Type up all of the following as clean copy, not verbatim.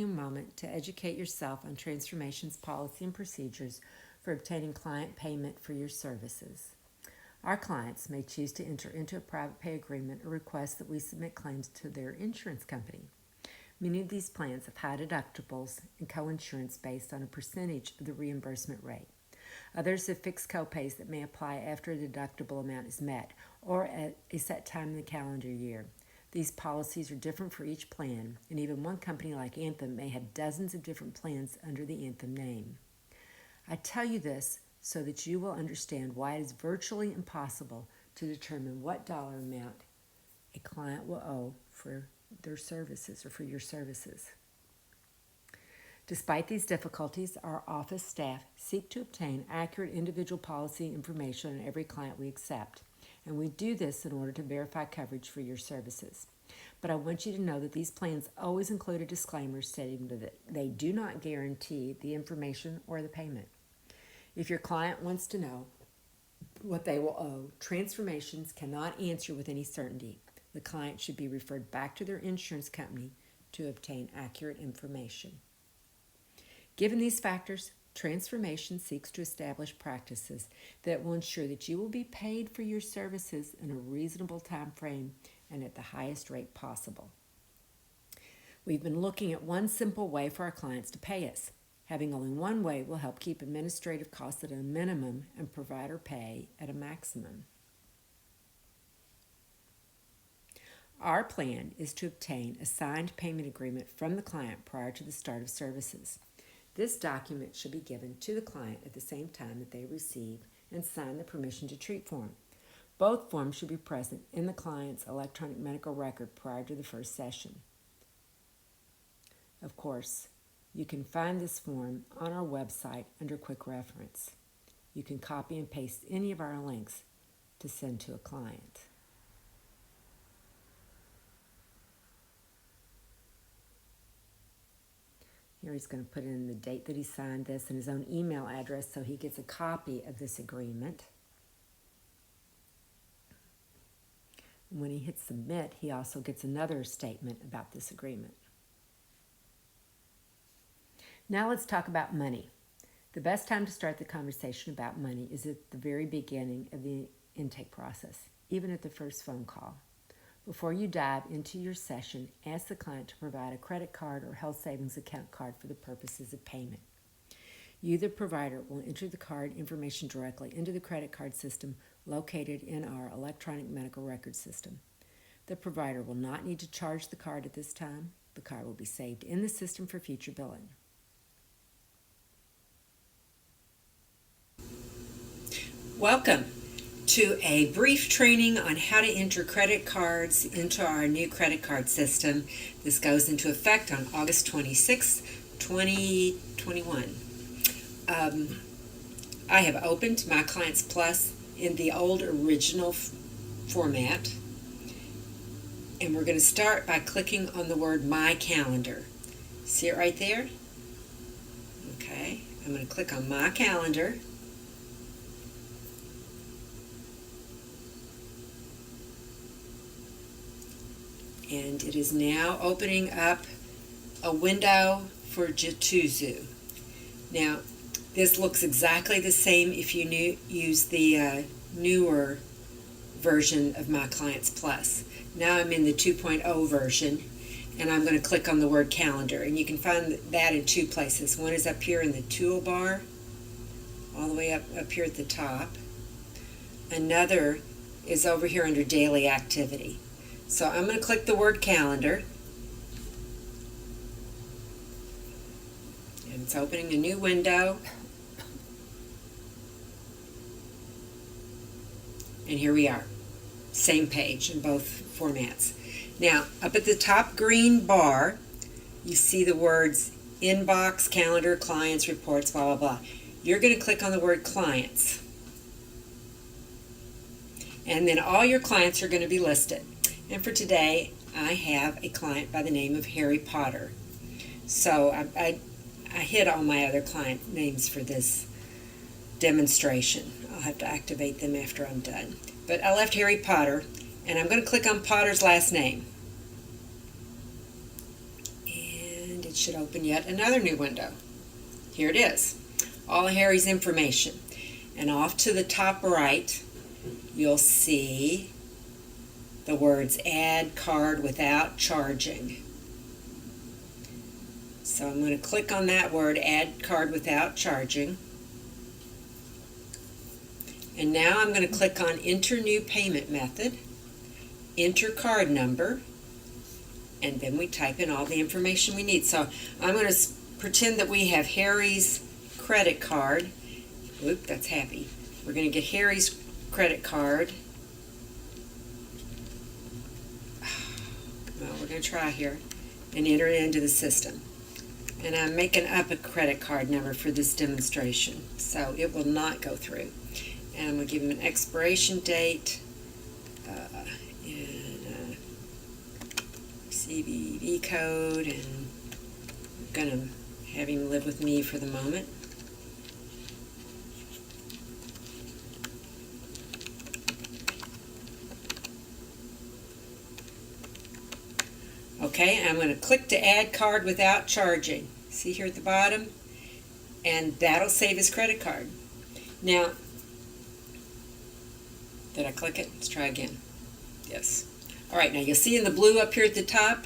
a moment to educate yourself on Transformation's policy and procedures for obtaining client payment for your services. Our clients may choose to enter into a private pay agreement or request that we submit claims to their insurance company. Many of these plans have high deductibles and coinsurance based on a percentage of the reimbursement rate. Others have fixed copays that may apply after a deductible amount is met or at a set time in the calendar year. These policies are different for each plan, and even one company like Anthem may have dozens of different plans under the Anthem name. I tell you this so that you will understand why it is virtually impossible to determine what dollar amount a client will owe for their services or for your services. Despite these difficulties, our office staff seek to obtain accurate individual policy information on every client we accept, and we do this in order to verify coverage for your services. But I want you to know that these plans always include a disclaimer stating that they do not guarantee the information or the payment. If your client wants to know what they will owe, Transformations cannot answer with any certainty. The client should be referred back to their insurance company to obtain accurate information. Given these factors, Transformation seeks to establish practices that will ensure that you will be paid for your services in a reasonable time frame and at the highest rate possible. We've been looking at one simple way for our clients to pay us. Having only one way will help keep administrative costs at a minimum and provider pay at a maximum. Our plan is to obtain a signed payment agreement from the client prior to the start of services. This document should be given to the client at the same time that they receive and sign the permission to treat form. Both forms should be present in the client's electronic medical record prior to the first session. Of course, you can find this form on our website under Quick Reference. You can copy and paste any of our links to send to a client. Here he's going to put in the date that he signed this and his own email address so he gets a copy of this agreement. When he hits submit, he also gets another statement about this agreement. Now let's talk about money. The best time to start the conversation about money is at the very beginning of the intake process, even at the first phone call. Before you dive into your session, ask the client to provide a credit card or health savings account card for the purposes of payment. You, the provider, will enter the card information directly into the credit card system located in our electronic medical record system. The provider will not need to charge the card at this time. The card will be saved in the system for future billing. Welcome to a brief training on how to enter credit cards into our new credit card system. This goes into effect on August 26, 2021. I have opened My Clients Plus in the old original format, and we're going to start by clicking on the word My Calendar. See it right there? Okay, I'm going to click on My Calendar. And it is now opening up a window for Jituzu. Now, this looks exactly the same if you use the newer version of My Clients Plus. Now I'm in the 2.0 version, and I'm going to click on the word calendar. And you can find that in two places. One is up here in the toolbar, all the way up here at the top. Another is over here under daily activity. So I'm going to click the word calendar, and it's opening a new window. And here we are, same page in both formats. Now, up at the top green bar, you see the words inbox, calendar, clients, reports, blah, blah, blah. You're going to click on the word clients. And then all your clients are going to be listed. And for today, I have a client by the name of Harry Potter. So I hid all my other client names for this demonstration. I'll have to activate them after I'm done. But I left Harry Potter, and I'm going to click on Potter's last name. And it should open yet another new window. Here it is, all Harry's information. And off to the top right, you'll see the words add card without charging. So I'm going to click on that word, add card without charging. And now I'm going to click on enter new payment method, enter card number, and then we type in all the information we need. So I'm going to pretend that we have Harry's credit card. Oop, that's happy. We're going to get Harry's credit card. Well, we're going to try here and enter it into the system. And I'm making up a credit card number for this demonstration, so it will not go through. And I'm going to give him an expiration date and a CVV code, and I'm going to have him live with me for the moment. Okay, I'm going to click to add card without charging. See here at the bottom? And that'll save his credit card. Now, did I click it? Let's try again. Yes. All right, now you'll see in the blue up here at the top,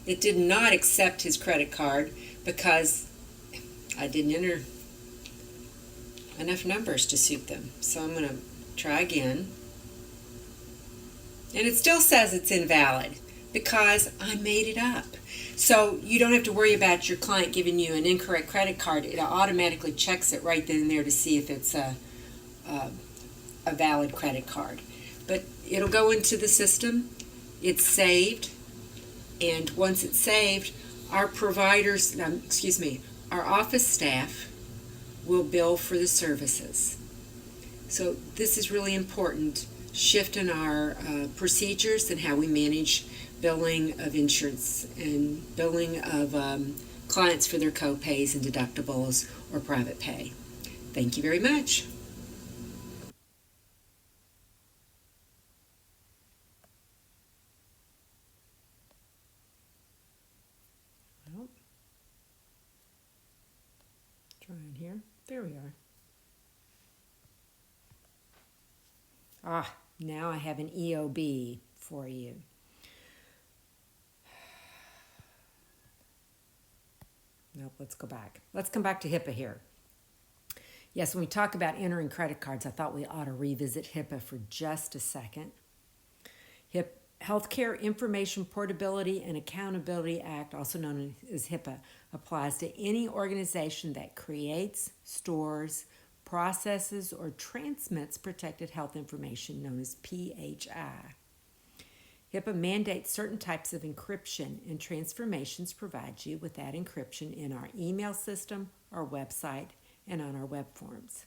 it did not accept his credit card because I didn't enter enough numbers to suit them. So I'm going to try again. And it still says it's invalid because I made it up. So you don't have to worry about your client giving you an incorrect credit card. It automatically checks it right then and there to see if it's a valid credit card. But it'll go into the system, it's saved, and once it's saved, our providers, our office staff will bill for the services. So this is really important, shift in our procedures and how we manage billing of insurance and billing of clients for their co-pays and deductibles or private pay. Thank you very much. Well, trying here. There we are. Now I have an EOB for you. Nope, let's go back. Let's come back to HIPAA here. Yes, when we talk about entering credit cards, I thought we ought to revisit HIPAA for just a second. Healthcare Information Portability and Accountability Act, also known as HIPAA, applies to any organization that creates, stores, processes, or transmits protected health information, known as PHI. HIPAA mandates certain types of encryption, and Transformations provides you with that encryption in our email system, our website, and on our web forms.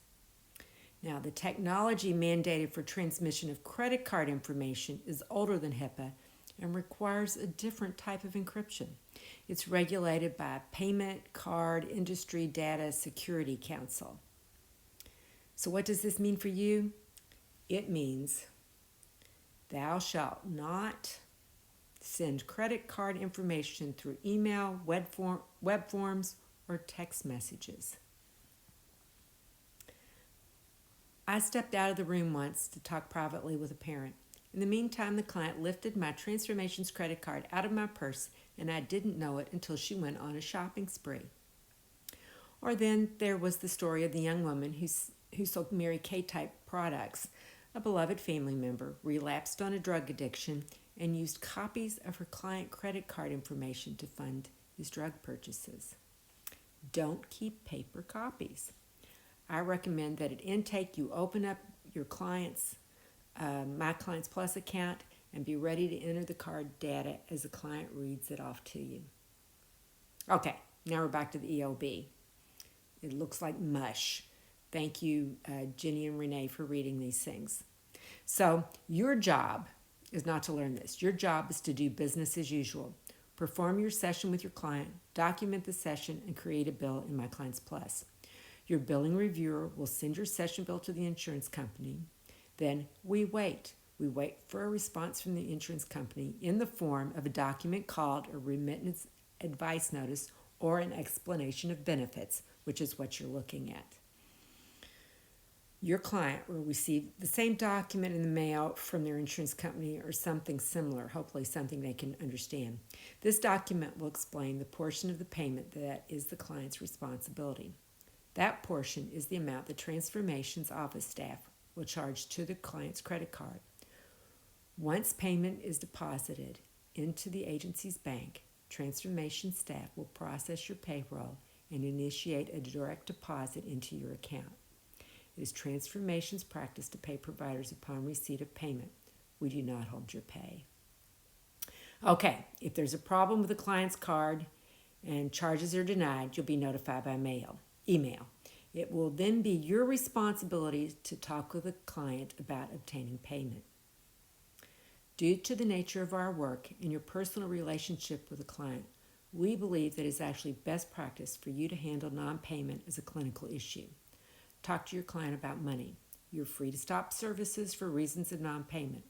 Now, the technology mandated for transmission of credit card information is older than HIPAA and requires a different type of encryption. It's regulated by Payment Card Industry Data Security Council. So what does this mean for you? It means thou shalt not send credit card information through email, web forms, or text messages. I stepped out of the room once to talk privately with a parent. In the meantime, the client lifted my Transformations credit card out of my purse, and I didn't know it until she went on a shopping spree. Or then there was the story of the young woman who sold Mary Kay-type products. A beloved family member relapsed on a drug addiction and used copies of her client credit card information to fund his drug purchases. Don't keep paper copies. I recommend that at intake you open up your client's My Clients Plus account and be ready to enter the card data as the client reads it off to you. Okay, now we're back to the EOB. It looks like mush. Thank you, Jenny and Renee, for reading these things. So your job is not to learn this. Your job is to do business as usual. Perform your session with your client, document the session, and create a bill in My Clients Plus. Your billing reviewer will send your session bill to the insurance company. Then we wait. We wait for a response from the insurance company in the form of a document called a remittance advice notice, or an explanation of benefits, which is what you're looking at. Your client will receive the same document in the mail from their insurance company or something similar, hopefully something they can understand. This document will explain the portion of the payment that is the client's responsibility. That portion is the amount the Transformations office staff will charge to the client's credit card. Once payment is deposited into the agency's bank, Transformation staff will process your payroll and initiate a direct deposit into your account. It is Transformation's practice to pay providers upon receipt of payment. We do not hold your pay. Okay, if there's a problem with the client's card and charges are denied, you'll be notified by email. It will then be your responsibility to talk with the client about obtaining payment. Due to the nature of our work and your personal relationship with the client, we believe that it is actually best practice for you to handle non-payment as a clinical issue. Talk to your client about money. You're free to stop services for reasons of non-payment.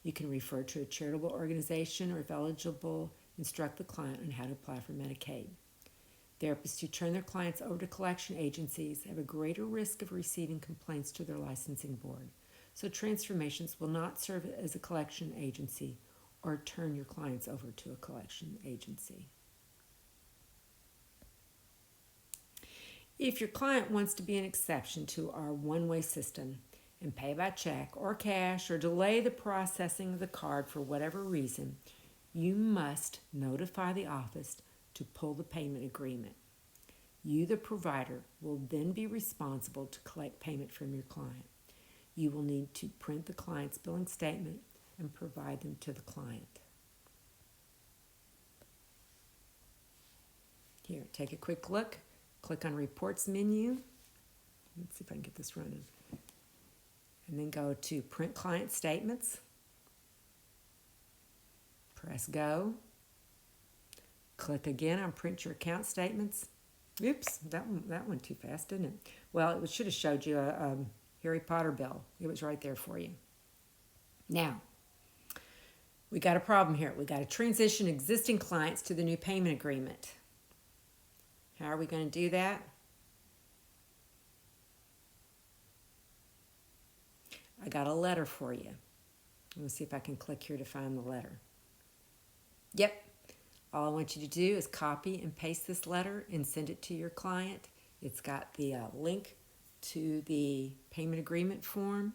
You can refer to a charitable organization or, if eligible, instruct the client on how to apply for Medicaid. Therapists who turn their clients over to collection agencies have a greater risk of receiving complaints to their licensing board. So Transformations will not serve as a collection agency or turn your clients over to a collection agency. If your client wants to be an exception to our one-way system and pay by check or cash or delay the processing of the card for whatever reason, you must notify the office to pull the payment agreement. You, the provider, will then be responsible to collect payment from your client. You will need to print the client's billing statement and provide them to the client. Here, take a quick look. Click on Reports menu. Let's see if I can get this running. And then go to Print Client Statements. Press Go. Click again on Print Your Account Statements. Oops, that went too fast, didn't it? Well, it should have showed you a Harry Potter bill. It was right there for you. Now, we got a problem here. We got to transition existing clients to the new payment agreement. How are we going to do that? I got a letter for you. Let me see if I can click here to find the letter. Yep. All I want you to do is copy and paste this letter and send it to your client. It's got the link to the payment agreement form.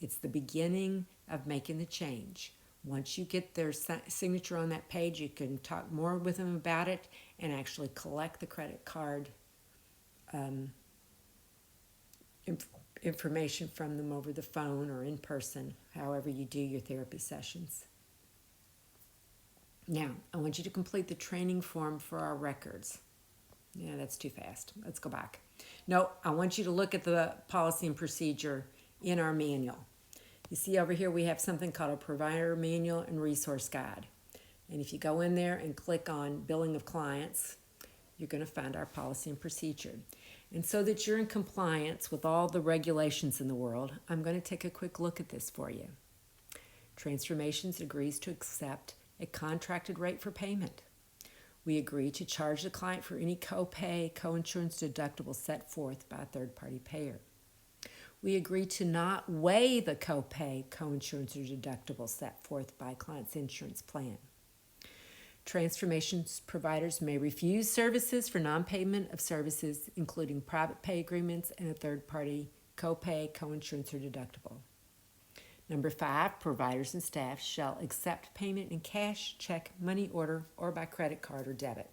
It's the beginning of making the change. Once you get their signature on that page, you can talk more with them about it and actually collect the credit card information from them over the phone or in person, however you do your therapy sessions. Now, I want you to complete the training form for our records. Yeah, that's too fast. Let's go back. No, I want you to look at the policy and procedure in our manual. You see over here we have something called a provider manual and resource guide. And if you go in there and click on billing of clients, you're going to find our policy and procedure. And so that you're in compliance with all the regulations in the world, I'm going to take a quick look at this for you. Transformations agrees to accept a contracted rate for payment. We agree to charge the client for any copay, coinsurance deductible set forth by a third-party payer. We agree to not waive the copay, coinsurance, or deductible set forth by a client's insurance plan. Transformations providers may refuse services for non-payment of services, including private pay agreements and a third-party copay, coinsurance, or deductible. Number 5, providers and staff shall accept payment in cash, check, money order, or by credit card or debit.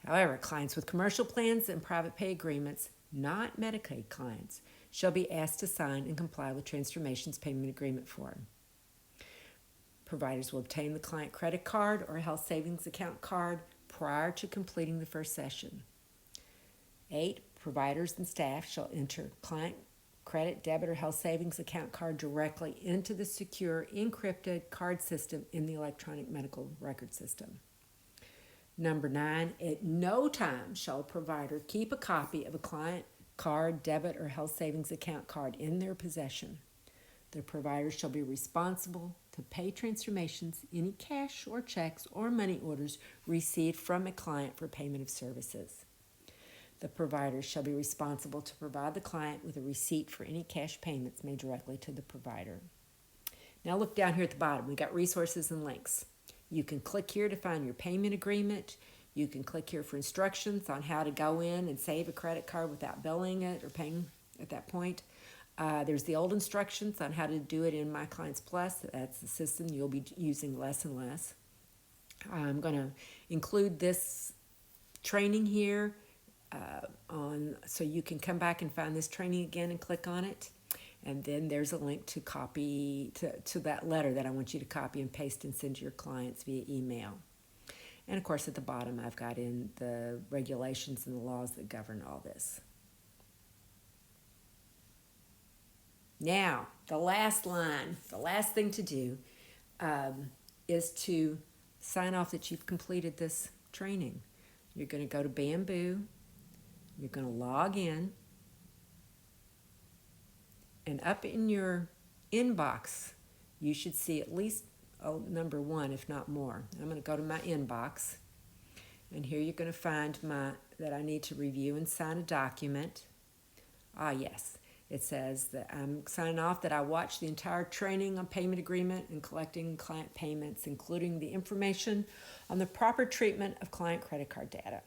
However, clients with commercial plans and private pay agreements, not Medicaid clients, shall be asked to sign and comply with Transformations payment agreement form. Providers will obtain the client credit card or health savings account card prior to completing the first session. 8, providers and staff shall enter client credit, debit, or health savings account card directly into the secure encrypted card system in the electronic medical record system. Number 9, at no time shall a provider keep a copy of a client card, debit, or health savings account card in their possession. The provider shall be responsible to pay transformations, any cash or checks or money orders received from a client for payment of services. The provider shall be responsible to provide the client with a receipt for any cash payments made directly to the provider. Now look down here at the bottom. We got resources and links. You can click here to find your payment agreement. You can click here for instructions on how to go in and save a credit card without billing it or paying at that point. There's the old instructions on how to do it in My Clients Plus. That's the system you'll be using less and less. I'm going to include this training here so you can come back and find this training again and click on it. And then there's a link to copy to that letter that I want you to copy and paste and send to your clients via email. And of course at the bottom I've got in the regulations and the laws that govern all this. Now, the last line, the last thing to do is to sign off that you've completed this training. You're going to go to Bamboo. You're going to log in. And up in your inbox, you should see at least number 1, if not more. I'm going to go to my inbox. And here you're going to find that I need to review and sign a document. Yes. It says that I'm signing off that I watched the entire training on payment agreement and collecting client payments, including the information on the proper treatment of client credit card data.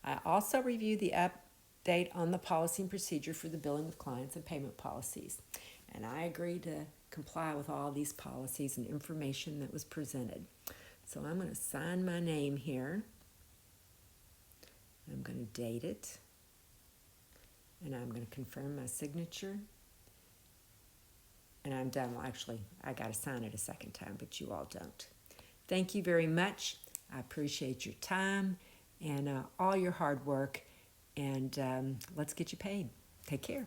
I also reviewed the update on the policy and procedure for the billing of clients and payment policies. And I agree to comply with all these policies and information that was presented. So I'm going to sign my name here. I'm going to date it. And I'm going to confirm my signature. And I'm done. Well, actually, I got to sign it a second time, but you all don't. Thank you very much. I appreciate your time and all your hard work. And let's get you paid. Take care.